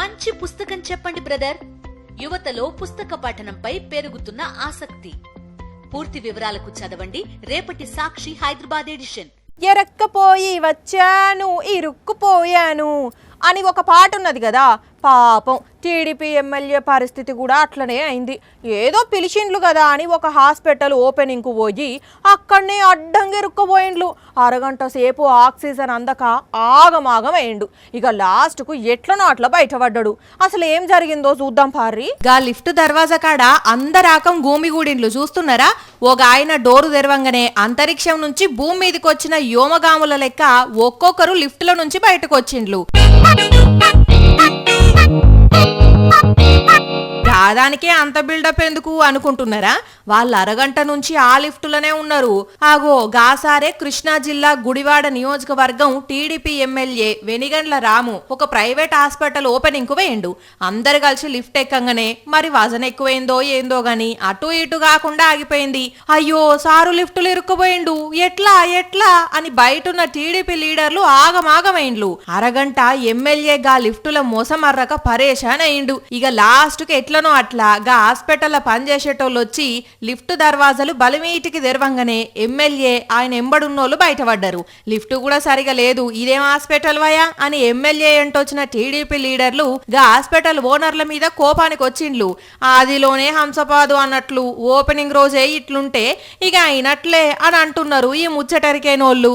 మంచి పుస్తకం చెప్పండి బ్రదర్. యువతలో పుస్తక పఠనంపై పెరుగుతున్న ఆసక్తి. పూర్తి వివరాలకు చదవండి రేపటి సాక్షి హైదరాబాద్ ఎడిషన్. ఎరక్కపోయి వచ్చాను ఇరుక్కుపోయాను అని ఒక పాట ఉన్నది కదా. పాపం టీడీపీ ఎమ్మెల్యే పరిస్థితి కూడా అట్లనే అయింది. ఏదో పిలిచిండ్లు కదా అని ఒక హాస్పిటల్ ఓపెనింగ్కు పోయి అక్కడనే అడ్డంగా ఇరుక్కుపోయిండ్లు. అరగంట సేపు ఆక్సిజన్ అందక ఆగమాగం అయిండు. ఇక లాస్ట్కు ఎట్లనో అట్లా బయటపడ్డాడు. అసలు ఏం జరిగిందో చూద్దాం పార్రి. గా లిఫ్ట్ దర్వాజా కాడ అందరాకం గూమిగూడిండ్లు చూస్తున్నారా. ఒక ఆయన డోరు తెరవంగానే అంతరిక్షం నుంచి భూమి మీదకి వచ్చిన యోమగాముల లెక్క ఒక్కొక్కరు లిఫ్ట్ లో నుంచి బయటకు వచ్చిండ్లు. దాదానికే అంత బిల్డప్ ఎందుకు అనుకుంటున్నారా? వాళ్ళు అరగంట నుంచి ఆ లిఫ్టులోనే ఉన్నారు. ఆగో గాసారే కృష్ణా జిల్లా గుడివాడ నియోజకవర్గం టీడీపీ ఎమ్మెల్యే వెనిగండ్ల రాము ఒక ప్రైవేట్ హాస్పిటల్ ఓపెనింగ్ కు వేయండు. అందరు కలిసి లిఫ్ట్ ఎక్కంగానే మరి వజన్ ఎక్కువైందో ఏందో గాని అటు ఇటు కాకుండా ఆగిపోయింది. అయ్యో సారు లిఫ్టులు ఇరుక్కుపోయిండు, ఎట్లా ఎట్లా అని బయటున్న టీడీపీ లీడర్లు ఆగమాగమైండ్లు. అరగంట ఎమ్మెల్యే గా లిఫ్టుల మోసమర్రక పరేషాన్ అయిండు. ఇక లాస్ట్ కి ఎట్లనో అట్లా గా హాస్పిటల్ పనిచేసేటోళ్ళు వచ్చి లిఫ్ట్ దర్వాజాలు బలిమీటికి తెరవంగానే ఎమ్మెల్యే ఆయన ఎంబడున్నోళ్ళు బయటపడ్డారు. లిఫ్ట్ కూడా సరిగా లేదు, ఇదేం హాస్పిటల్ వయా అని ఎమ్మెల్యే ఎంటొచ్చిన టీడీపీ లీడర్లు గా హాస్పిటల్ ఓనర్ల మీద కోపానికి వచ్చిండ్లు. ఆదిలోనే హంసపాదు అన్నట్లు ఓపెనింగ్ రోజే ఇట్లుంటే ఇక అయినట్లే అని అంటున్నారు ఈ ముచ్చటరికేనోళ్ళు.